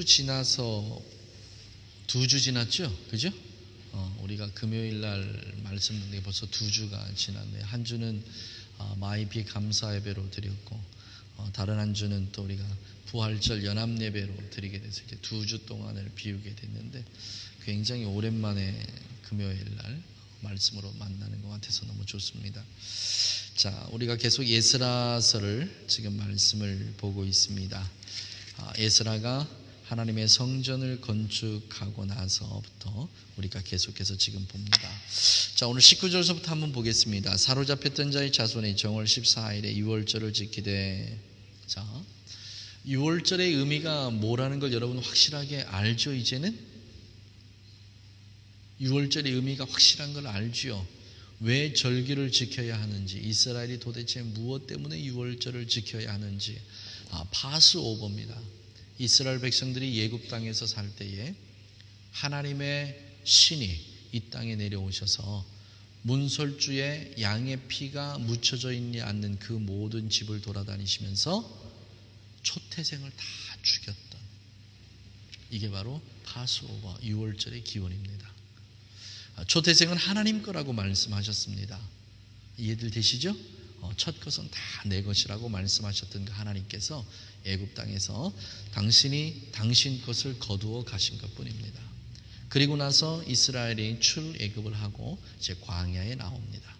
주 지나서 2주 지났죠? 그죠? 우리가 금요일 날 말씀 듣는 게 벌써 2주가 지났네요. 한 주는 마이비 감사 예배로 드렸고, 다른 한 주는 또 우리가 부활절 연합 예배로 드리게 돼서 이제 2주 동안을 비우게 됐는데, 굉장히 오랜만에 금요일 날 말씀으로 만나는 것 같아서 너무 좋습니다. 자, 우리가 계속 에스라서를 지금 말씀을 보고 있습니다. 에스라가 하나님의 성전을 건축하고 나서부터 우리가 계속해서 지금 봅니다. 자, 오늘 19절서부터 한번 보겠습니다. 사로잡혔던 자의 자손이 정월 14일에 유월절을 지키되. 자, 유월절의 의미가 뭐라는 걸 여러분 확실하게 알죠? 이제는 유월절의 의미가 확실한 걸 알죠? 왜 절기를 지켜야 하는지, 이스라엘이 도대체 무엇 때문에 유월절을 지켜야 하는지. 파스오버입니다. 이스라엘 백성들이 예굽 땅에서 살 때에 하나님의 신이 이 땅에 내려오셔서 문설주에 양의 피가 묻혀져 있지 않는 그 모든 집을 돌아다니시면서 초태생을 다 죽였던, 이게 바로 파스오버 유월절의 기원입니다. 초태생은 하나님 거라고 말씀하셨습니다. 이해들 되시죠? 첫 것은 다 내 것이라고 말씀하셨던 그 하나님께서 애굽 땅에서 당신 것을 거두어 가신 것뿐입니다. 그리고 나서 이스라엘이 출애굽을 하고 이제 광야에 나옵니다.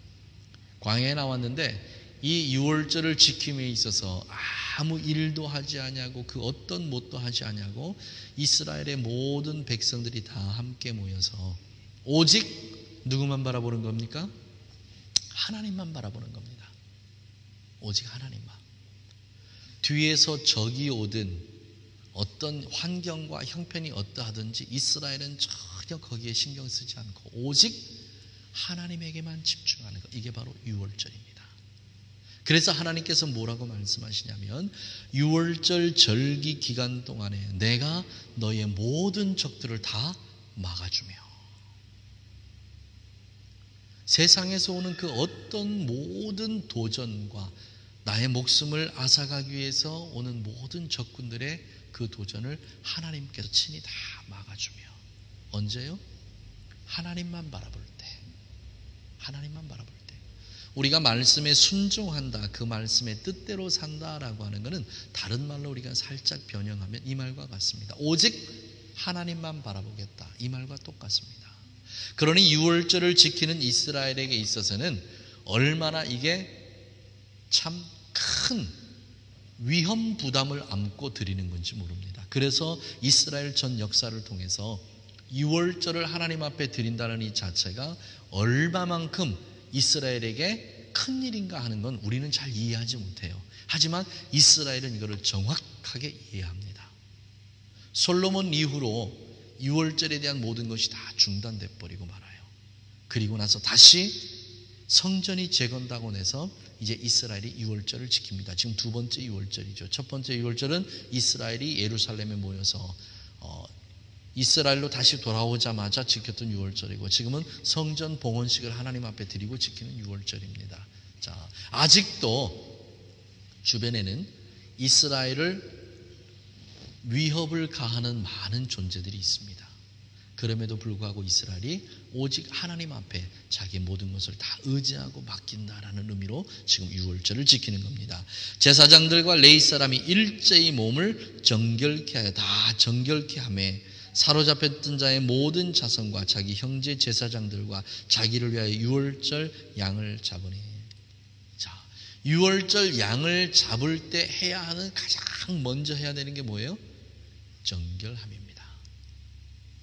광야에 나왔는데 이 유월절을 지킴에 있어서 아무 일도 하지 아니하고 그 어떤 뭣도 하지 아니하고 이스라엘의 모든 백성들이 다 함께 모여서 오직 누구만 바라보는 겁니까? 하나님만 바라보는 겁니다. 오직 하나님만. 뒤에서 적이 오든 어떤 환경과 형편이 어떠하든지 이스라엘은 전혀 거기에 신경 쓰지 않고 오직 하나님에게만 집중하는 것, 이게 바로 유월절입니다. 그래서 하나님께서 뭐라고 말씀하시냐면 유월절 절기 기간 동안에 내가 너의 모든 적들을 다 막아주며, 세상에서 오는 그 어떤 모든 도전과 나의 목숨을 앗아가기 위해서 오는 모든 적군들의 그 도전을 하나님께서 친히 다 막아주며. 언제요? 하나님만 바라볼 때. 하나님만 바라볼 때. 우리가 말씀에 순종한다, 그 말씀의 뜻대로 산다라고 하는 것은 다른 말로 우리가 살짝 변형하면 이 말과 같습니다. 오직 하나님만 바라보겠다, 이 말과 똑같습니다. 그러니 유월절을 지키는 이스라엘에게 있어서는 얼마나 이게 참 큰 위험 부담을 안고 드리는 건지 모릅니다. 그래서 이스라엘 전 역사를 통해서 유월절을 하나님 앞에 드린다는 이 자체가 얼마만큼 이스라엘에게 큰 일인가 하는 건 우리는 잘 이해하지 못해요. 하지만 이스라엘은 이거를 정확하게 이해합니다. 솔로몬 이후로 유월절에 대한 모든 것이 다 중단돼 버리고 말아요. 그리고 나서 다시 성전이 재건다고 해서 이제 이스라엘이 유월절을 지킵니다. 지금 두 번째 유월절이죠. 첫 번째 유월절은 이스라엘이 예루살렘에 모여서 이스라엘로 다시 돌아오자마자 지켰던 유월절이고, 지금은 성전 봉헌식을 하나님 앞에 드리고 지키는 유월절입니다. 자, 아직도 주변에는 이스라엘을 위협을 가하는 많은 존재들이 있습니다. 그럼에도 불구하고 이스라엘이 오직 하나님 앞에 자기 모든 것을 다 의지하고 맡긴다라는 의미로 지금 유월절을 지키는 겁니다. 제사장들과 레위 사람이 일제히 몸을 정결케 하여, 다 정결케 하며 사로잡혔던 자의 모든 자손과 자기 형제 제사장들과 자기를 위하여 유월절 양을 잡으니. 자, 유월절 양을 잡을 때 해야 하는, 가장 먼저 해야 되는 게 뭐예요? 정결함입니다.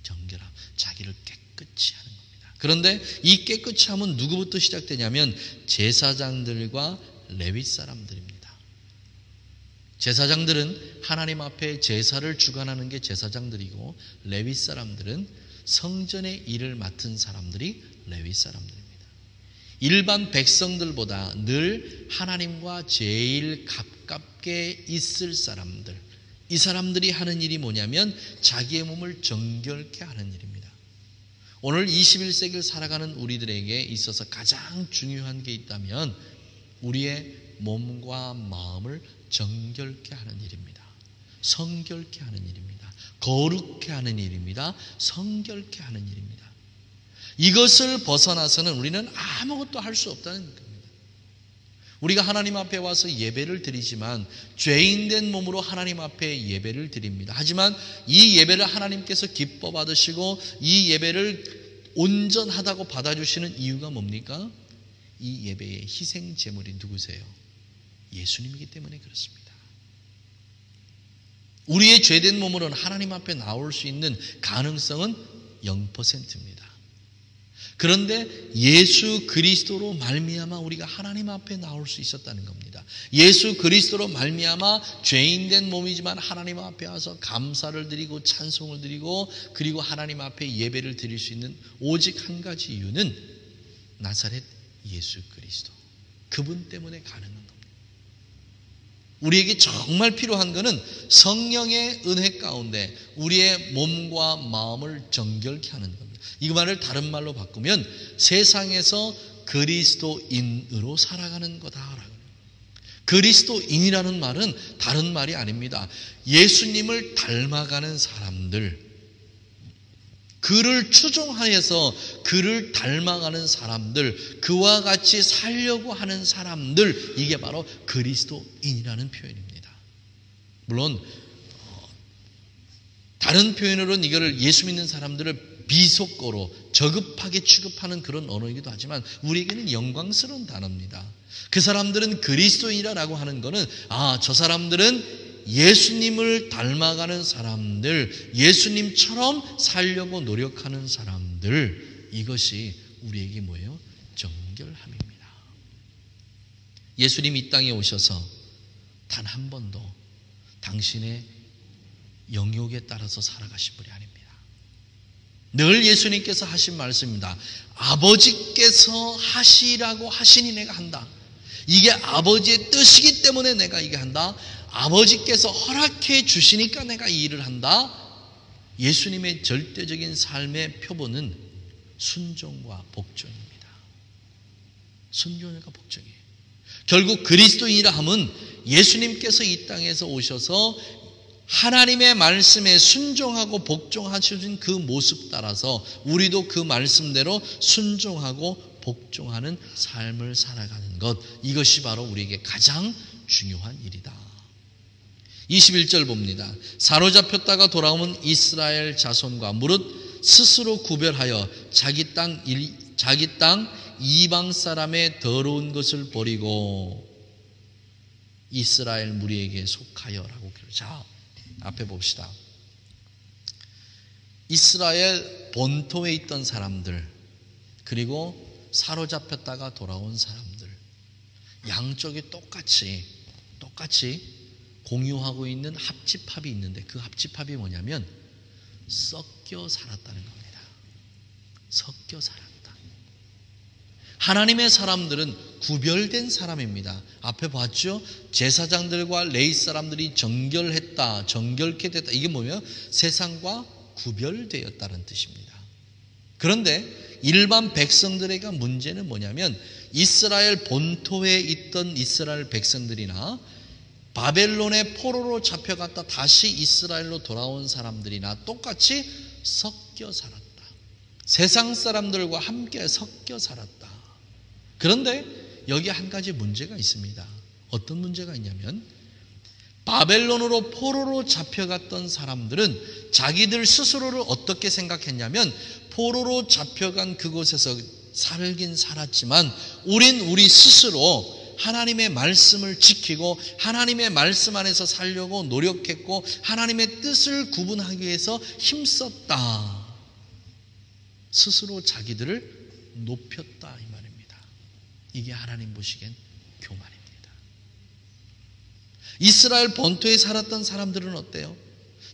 정결함, 자기를 깨끗이 하는 겁니다. 그런데 이 깨끗이 함은 누구부터 시작되냐면 제사장들과 레위 사람들입니다. 제사장들은 하나님 앞에 제사를 주관하는 게 제사장들이고, 레위 사람들은 성전의 일을 맡은 사람들이 레위 사람들입니다. 일반 백성들보다 늘 하나님과 제일 가깝게 있을 사람들, 이 사람들이 하는 일이 뭐냐면 자기의 몸을 정결케 하는 일입니다. 오늘 21세기를 살아가는 우리들에게 있어서 가장 중요한 게 있다면 우리의 몸과 마음을 정결케 하는 일입니다. 성결케 하는 일입니다. 거룩케 하는 일입니다. 성결케 하는 일입니다. 이것을 벗어나서는 우리는 아무것도 할 수 없다는 겁니다. 우리가 하나님 앞에 와서 예배를 드리지만 죄인된 몸으로 하나님 앞에 예배를 드립니다. 하지만 이 예배를 하나님께서 기뻐 받으시고 이 예배를 온전하다고 받아주시는 이유가 뭡니까? 이 예배의 희생 제물이 누구세요? 예수님이기 때문에 그렇습니다. 우리의 죄된 몸으로는 하나님 앞에 나올 수 있는 가능성은 0%입니다. 그런데 예수 그리스도로 말미암아 우리가 하나님 앞에 나올 수 있었다는 겁니다. 예수 그리스도로 말미암아 죄인된 몸이지만 하나님 앞에 와서 감사를 드리고 찬송을 드리고 그리고 하나님 앞에 예배를 드릴 수 있는 오직 한 가지 이유는 나사렛 예수 그리스도, 그분 때문에 가능한 겁니다. 우리에게 정말 필요한 것은 성령의 은혜 가운데 우리의 몸과 마음을 정결케 하는 겁니다. 이 말을 다른 말로 바꾸면 세상에서 그리스도인으로 살아가는 거다라고. 그리스도인이라는 말은 다른 말이 아닙니다. 예수님을 닮아가는 사람들, 그를 추종하여서 그를 닮아가는 사람들, 그와 같이 살려고 하는 사람들, 이게 바로 그리스도인이라는 표현입니다. 물론 다른 표현으로는 이거를 예수 믿는 사람들을 비속어로 저급하게 취급하는 그런 언어이기도 하지만 우리에게는 영광스러운 단어입니다. 그 사람들은 그리스도인이라고 하는 것은 저 사람들은 예수님을 닮아가는 사람들, 예수님처럼 살려고 노력하는 사람들, 이것이 우리에게 뭐예요? 정결함입니다. 예수님이 이 땅에 오셔서 단 한 번도 당신의 영역에 따라서 살아가신 분이 아닙니다. 늘 예수님께서 하신 말씀입니다. 아버지께서 하시라고 하시니 내가 한다. 이게 아버지의 뜻이기 때문에 내가 이게 한다. 아버지께서 허락해 주시니까 내가 이 일을 한다. 예수님의 절대적인 삶의 표본은 순종과 복종입니다. 순종과 복종이에요. 결국 그리스도인이라 함은 예수님께서 이 땅에서 오셔서 하나님의 말씀에 순종하고 복종하신 그 모습 따라서 우리도 그 말씀대로 순종하고 복종하는 삶을 살아가는 것, 이것이 바로 우리에게 가장 중요한 일이다. 21절 봅니다. 사로잡혔다가 돌아오는 이스라엘 자손과 무릇 스스로 구별하여 자기 땅 이방 사람의 더러운 것을 버리고 이스라엘 무리에게 속하여라고 그러죠. 앞에 봅시다. 이스라엘 본토에 있던 사람들, 그리고 사로잡혔다가 돌아온 사람들, 양쪽이 똑같이 공유하고 있는 합집합이 있는데 그 합집합이 뭐냐면 섞여 살았다는 겁니다. 섞여 살았다. 하나님의 사람들은 구별된 사람입니다. 앞에 봤죠? 제사장들과 레위 사람들이 정결했다, 정결케 됐다. 이게 뭐예요? 세상과 구별되었다는 뜻입니다. 그런데 일반 백성들에게 문제는 뭐냐면 이스라엘 본토에 있던 이스라엘 백성들이나 바벨론의 포로로 잡혀갔다 다시 이스라엘로 돌아온 사람들이나 똑같이 섞여 살았다. 세상 사람들과 함께 섞여 살았다. 그런데 여기 한 가지 문제가 있습니다. 어떤 문제가 있냐면 바벨론으로 포로로 잡혀갔던 사람들은 자기들 스스로를 어떻게 생각했냐면 포로로 잡혀간 그곳에서 살긴 살았지만 우리 스스로 하나님의 말씀을 지키고 하나님의 말씀 안에서 살려고 노력했고 하나님의 뜻을 구분하기 위해서 힘썼다. 스스로 자기들을 높였다 이 말입니다. 이게 하나님 보시기엔 교만입니다. 이스라엘 본토에 살았던 사람들은 어때요?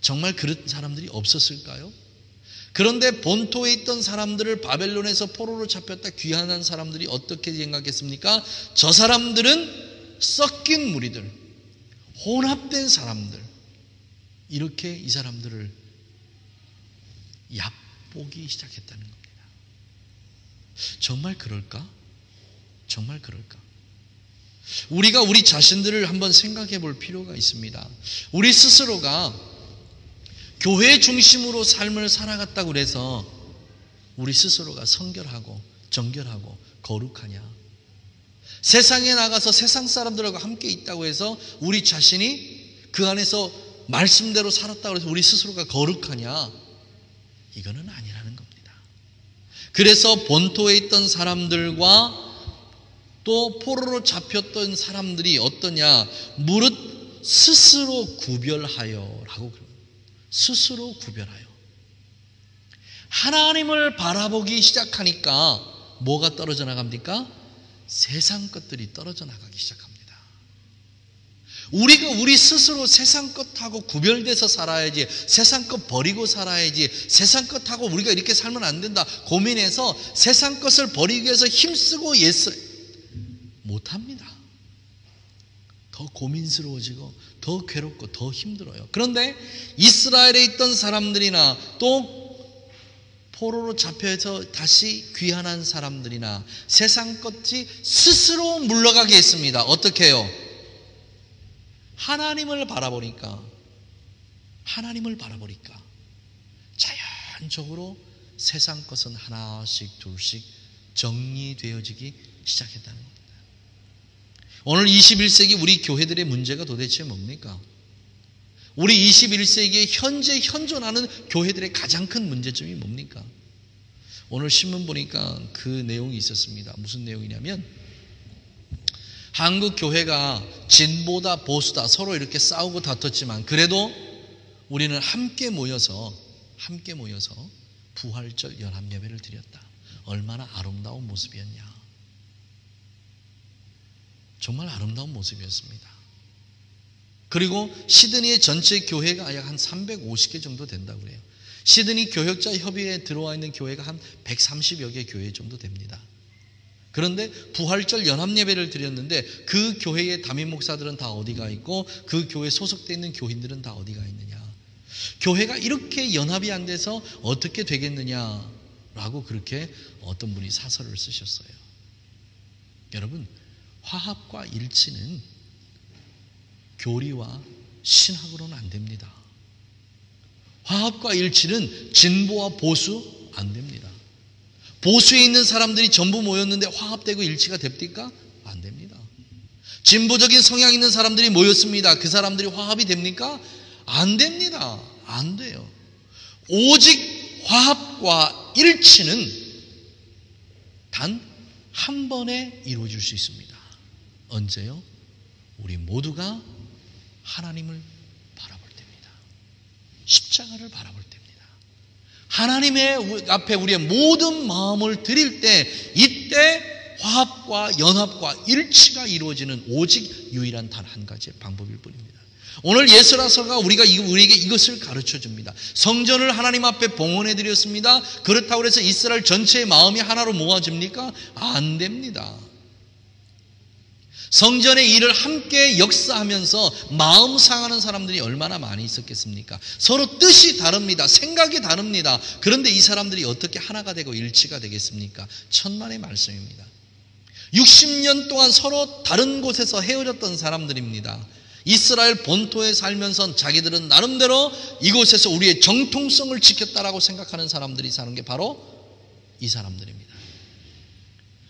정말 그런 사람들이 없었을까요? 그런데 본토에 있던 사람들을 바벨론에서 포로로 잡혔다 귀환한 사람들이 어떻게 생각했습니까? 저 사람들은 섞인 무리들, 혼합된 사람들, 이렇게 이 사람들을 얕보기 시작했다는 겁니다. 정말 그럴까? 정말 그럴까? 우리가 우리 자신들을 한번 생각해 볼 필요가 있습니다. 우리 스스로가 교회 중심으로 삶을 살아갔다고 그래서 우리 스스로가 성결하고 정결하고 거룩하냐? 세상에 나가서 세상 사람들하고 함께 있다고 해서 우리 자신이 그 안에서 말씀대로 살았다고 해서 우리 스스로가 거룩하냐? 이거는 아니라는 겁니다. 그래서 본토에 있던 사람들과 또 포로로 잡혔던 사람들이 어떠냐? 무릇 스스로 구별하여 라고 그래요. 스스로 구별하여. 하나님을 바라보기 시작하니까 뭐가 떨어져 나갑니까? 세상 것들이 떨어져 나가기 시작합니다. 우리가 우리 스스로 세상 것하고 구별돼서 살아야지, 세상 것 버리고 살아야지, 세상 것하고 우리가 이렇게 살면 안 된다 고민해서 세상 것을 버리기 위해서 힘쓰고 못합니다. 더 고민스러워지고 더 괴롭고 더 힘들어요. 그런데 이스라엘에 있던 사람들이나 또 포로로 잡혀서 다시 귀환한 사람들이나 세상 것이 스스로 물러가게 했습니다. 어떻게 해요? 하나님을 바라보니까 자연적으로 세상 것은 하나씩 둘씩 정리되어지기 시작했다는 겁니다. 오늘 21세기 우리 교회들의 문제가 도대체 뭡니까? 우리 21세기에 현재 현존하는 교회들의 가장 큰 문제점이 뭡니까? 오늘 신문 보니까 그 내용이 있었습니다. 무슨 내용이냐면 한국 교회가 진보다 보수다 서로 이렇게 싸우고 다퉜지만 그래도 우리는 함께 모여서 부활절 연합예배를 드렸다. 얼마나 아름다운 모습이었냐. 정말 아름다운 모습이었습니다. 그리고 시드니의 전체 교회가 약 한 350개 정도 된다고 그래요. 시드니 교역자 협의회에 들어와 있는 교회가 한 130여 개 교회 정도 됩니다. 그런데 부활절 연합예배를 드렸는데 그 교회의 담임 목사들은 다 어디가 있고 그 교회에 소속되어 있는 교인들은 다 어디가 있느냐. 교회가 이렇게 연합이 안 돼서 어떻게 되겠느냐라고 그렇게 어떤 분이 사설을 쓰셨어요. 여러분, 화합과 일치는 교리와 신학으로는 안 됩니다. 화합과 일치는 진보와 보수 안 됩니다. 보수에 있는 사람들이 전부 모였는데 화합되고 일치가 됩니까? 안 됩니다. 진보적인 성향 있는 사람들이 모였습니다. 그 사람들이 화합이 됩니까? 안 됩니다. 안 돼요. 오직 화합과 일치는 단 한 번에 이루어질 수 있습니다. 언제요? 우리 모두가 하나님을 바라볼 때입니다. 십자가를 바라볼 때입니다. 하나님의 앞에 우리의 모든 마음을 드릴 때 이때 화합과 연합과 일치가 이루어지는 오직 유일한 단 한 가지의 방법일 뿐입니다. 오늘 예수라서가 우리에게 이것을 가르쳐 줍니다. 성전을 하나님 앞에 봉헌해 드렸습니다. 그렇다고 해서 이스라엘 전체의 마음이 하나로 모아집니까? 안 됩니다. 성전의 일을 함께 역사하면서 마음 상하는 사람들이 얼마나 많이 있었겠습니까? 서로 뜻이 다릅니다. 생각이 다릅니다. 그런데 이 사람들이 어떻게 하나가 되고 일치가 되겠습니까? 천만의 말씀입니다. 60년 동안 서로 다른 곳에서 헤어졌던 사람들입니다. 이스라엘 본토에 살면서 자기들은 나름대로 이곳에서 우리의 정통성을 지켰다라고 생각하는 사람들이 사는 게 바로 이 사람들입니다.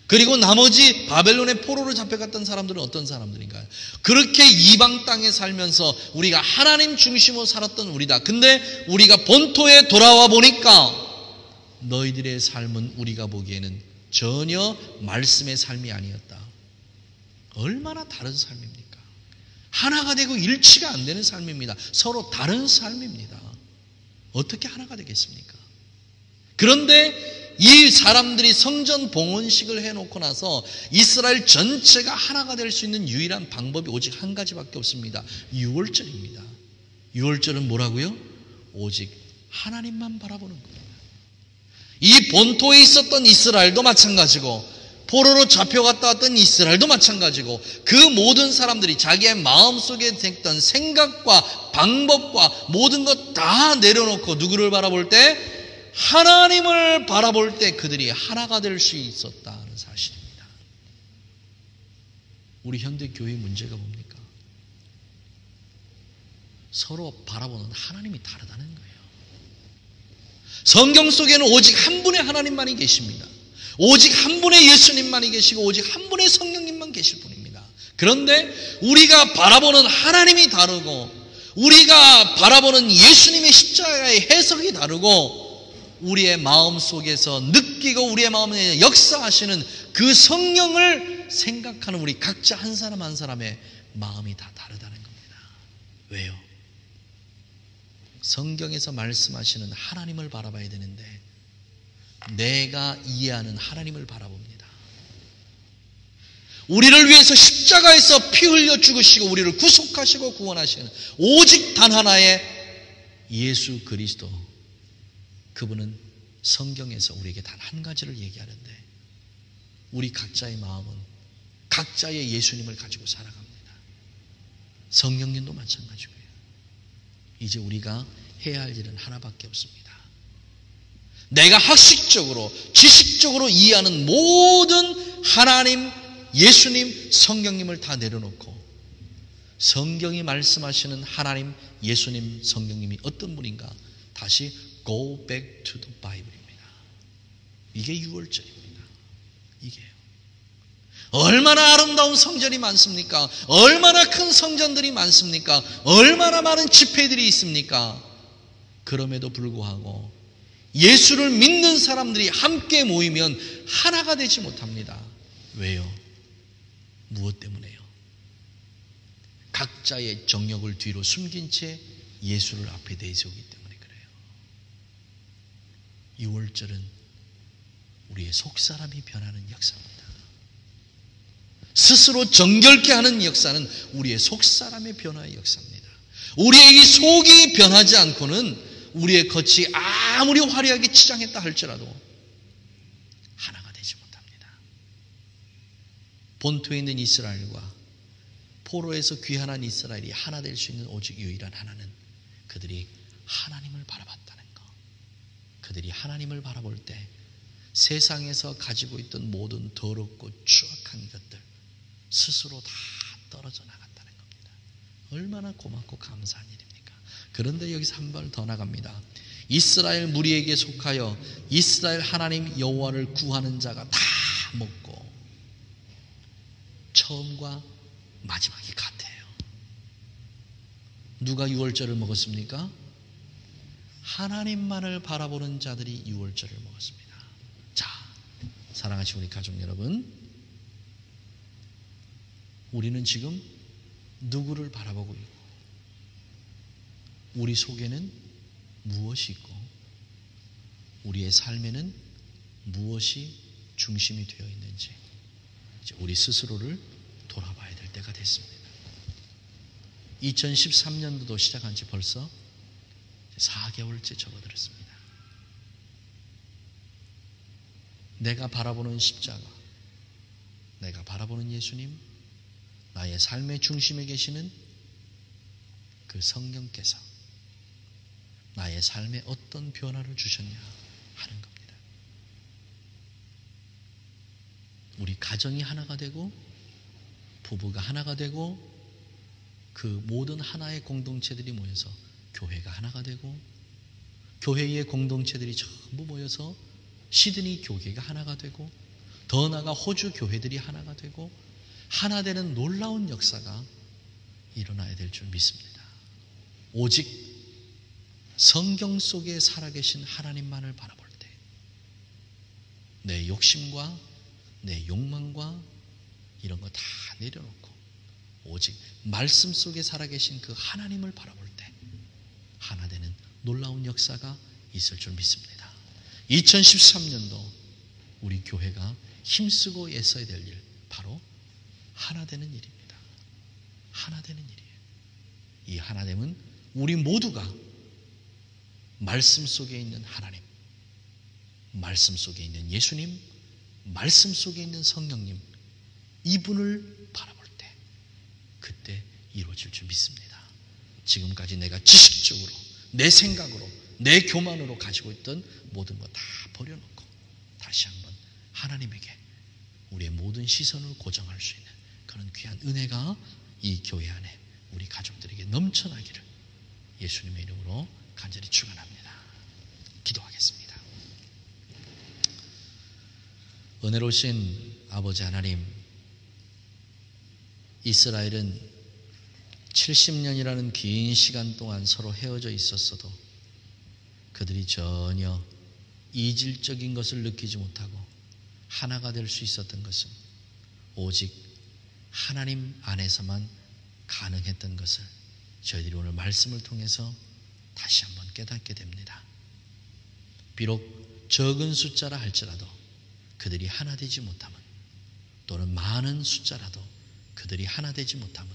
그리고 나머지 바벨론의 포로로 잡혀갔던 사람들은 어떤 사람들인가요? 그렇게 이방 땅에 살면서 우리가 하나님 중심으로 살았던 우리다. 근데 우리가 본토에 돌아와 보니까 너희들의 삶은 우리가 보기에는 전혀 말씀의 삶이 아니었다. 얼마나 다른 삶입니까? 하나가 되고 일치가 안 되는 삶입니다. 서로 다른 삶입니다. 어떻게 하나가 되겠습니까? 그런데 이 사람들이 성전 봉헌식을 해놓고 나서 이스라엘 전체가 하나가 될 수 있는 유일한 방법이 오직 한 가지밖에 없습니다. 유월절입니다. 유월절은 뭐라고요? 오직 하나님만 바라보는 겁니다. 이 본토에 있었던 이스라엘도 마찬가지고 포로로 잡혀갔다 왔던 이스라엘도 마찬가지고 그 모든 사람들이 자기의 마음속에 뒀던 생각과 방법과 모든 것 다 내려놓고 누구를 바라볼 때? 하나님을 바라볼 때 그들이 하나가 될 수 있었다는 사실입니다. 우리 현대 교회의 문제가 뭡니까? 서로 바라보는 하나님이 다르다는 거예요. 성경 속에는 오직 한 분의 하나님만이 계십니다. 오직 한 분의 예수님만이 계시고 오직 한 분의 성령님만 계실 분입니다. 그런데 우리가 바라보는 하나님이 다르고 우리가 바라보는 예수님의 십자가의 해석이 다르고 우리의 마음 속에서 느끼고 우리의 마음에 역사하시는 그 성령을 생각하는 우리 각자 한 사람 한 사람의 마음이 다 다르다는 겁니다. 왜요? 성경에서 말씀하시는 하나님을 바라봐야 되는데 내가 이해하는 하나님을 바라봅니다. 우리를 위해서 십자가에서 피 흘려 죽으시고 우리를 구속하시고 구원하시는 오직 단 하나의 예수 그리스도, 그분은 성경에서 우리에게 단 한 가지를 얘기하는데 우리 각자의 마음은 각자의 예수님을 가지고 살아갑니다. 성령님도 마찬가지고요. 이제 우리가 해야 할 일은 하나밖에 없습니다. 내가 학식적으로 지식적으로 이해하는 모든 하나님, 예수님, 성령님을 다 내려놓고 성경이 말씀하시는 하나님, 예수님, 성령님이 어떤 분인가 다시 Go back to the Bible입니다. 이게 유월절입니다. 이게요. 얼마나 아름다운 성전이 많습니까? 얼마나 큰 성전들이 많습니까? 얼마나 많은 집회들이 있습니까? 그럼에도 불구하고 예수를 믿는 사람들이 함께 모이면 하나가 되지 못합니다. 왜요? 무엇 때문에요? 각자의 정욕을 뒤로 숨긴 채 예수를 앞에 내세우기 때문에 그래요. 유월절은 우리의 속사람이 변하는 역사입니다. 스스로 정결케 하는 역사는 우리의 속사람의 변화의 역사입니다. 우리의 이 속이 변하지 않고는 우리의 겉이 아무리 화려하게 치장했다 할지라도 하나가 되지 못합니다. 본토에 있는 이스라엘과 포로에서 귀환한 이스라엘이 하나 될 수 있는 오직 유일한 하나는 그들이 하나님을 바라봤다는 것. 그들이 하나님을 바라볼 때 세상에서 가지고 있던 모든 더럽고 추악한 것들 스스로 다 떨어져 나갔다는 겁니다. 얼마나 고맙고 감사한 일입니까? 그런데 여기서 한 발 더 나갑니다. 이스라엘 무리에게 속하여 이스라엘 하나님 여호와를 구하는 자가 다 먹고 처음과 마지막이 같아요. 누가 유월절을 먹었습니까? 하나님만을 바라보는 자들이 유월절을 먹었습니다. 자, 사랑하시는 우리 가족 여러분, 우리는 지금 누구를 바라보고 있고 우리 속에는 무엇이 있고 우리의 삶에는 무엇이 중심이 되어 있는지 이제 우리 스스로를 돌아봐야 될 때가 됐습니다. 2013년도도 시작한 지 벌써 4개월째 접어들었습니다. 내가 바라보는 십자가, 내가 바라보는 예수님, 나의 삶의 중심에 계시는 그 성령께서 나의 삶에 어떤 변화를 주셨냐 하는 겁니다. 우리 가정이 하나가 되고 부부가 하나가 되고 그 모든 하나의 공동체들이 모여서 교회가 하나가 되고 교회의 공동체들이 전부 모여서 시드니 교회가 하나가 되고 더 나아가 호주 교회들이 하나가 되고 하나 되는 놀라운 역사가 일어나야 될 줄 믿습니다. 오직 성경 속에 살아계신 하나님만을 바라볼 때 내 욕심과 내 욕망과 이런 거 다 내려놓고 오직 말씀 속에 살아계신 그 하나님을 바라볼 때 하나 되는 놀라운 역사가 있을 줄 믿습니다. 2013년도 우리 교회가 힘쓰고 애써야 될 일 바로 하나 되는 일입니다. 하나 되는 일이에요. 이 하나됨은 우리 모두가 말씀 속에 있는 하나님, 말씀 속에 있는 예수님, 말씀 속에 있는 성령님, 이분을 바라볼 때 그때 이루어질 줄 믿습니다. 지금까지 내가 지식적으로 내 생각으로 내 교만으로 가지고 있던 모든 거 다 버려놓고 다시 한번 하나님에게 우리의 모든 시선을 고정할 수 있는 그런 귀한 은혜가 이 교회 안에 우리 가족들에게 넘쳐나기를 예수님의 이름으로 간절히 축원합니다. 기도하겠습니다. 은혜로우신 아버지 하나님, 이스라엘은 70년이라는 긴 시간 동안 서로 헤어져 있었어도 그들이 전혀 이질적인 것을 느끼지 못하고 하나가 될 수 있었던 것은 오직 하나님 안에서만 가능했던 것을 저희들이 오늘 말씀을 통해서 다시 한번 깨닫게 됩니다. 비록 적은 숫자라 할지라도 그들이 하나 되지 못하면, 또는 많은 숫자라도 그들이 하나 되지 못하면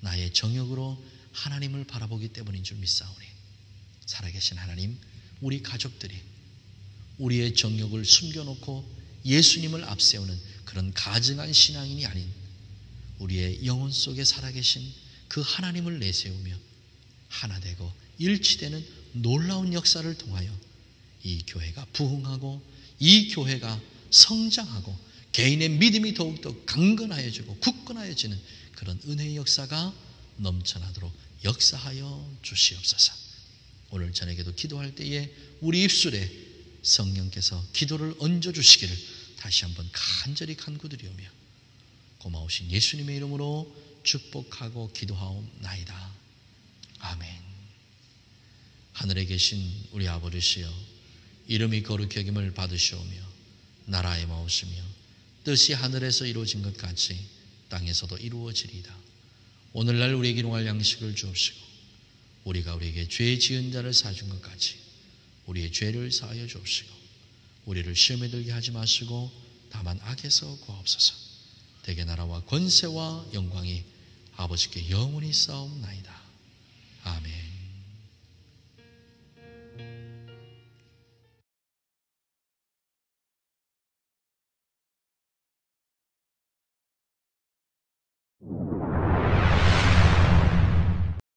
나의 정욕으로 하나님을 바라보기 때문인 줄 믿사오니, 살아계신 하나님, 우리 가족들이 우리의 정욕을 숨겨놓고 예수님을 앞세우는 그런 가증한 신앙인이 아닌 우리의 영혼 속에 살아계신 그 하나님을 내세우며 하나 되고 일치되는 놀라운 역사를 통하여 이 교회가 부흥하고 이 교회가 성장하고 개인의 믿음이 더욱더 강건하여지고 굳건하여지는 그런 은혜의 역사가 넘쳐나도록 역사하여 주시옵소서. 오늘 저녁에도 기도할 때에 우리 입술에 성령께서 기도를 얹어주시기를 다시 한번 간절히 간구드리오며 고마우신 예수님의 이름으로 축복하고 기도하옵나이다. 아멘. 하늘에 계신 우리 아버지시여, 이름이 거룩히 여김을 받으시오며 나라의 마옵시며 뜻이 하늘에서 이루어진 것 같이 땅에서도 이루어지리이다. 오늘날 우리에게 일용할 양식을 주옵시고 우리가 우리에게 죄 지은 자를 사준 것 같이 우리의 죄를 사하여 주옵시고 우리를 시험에 들게 하지 마시고 다만 악에서 구하옵소서. 대개 나라와 권세와 영광이 아버지께 영원히 싸움나이다. 아멘.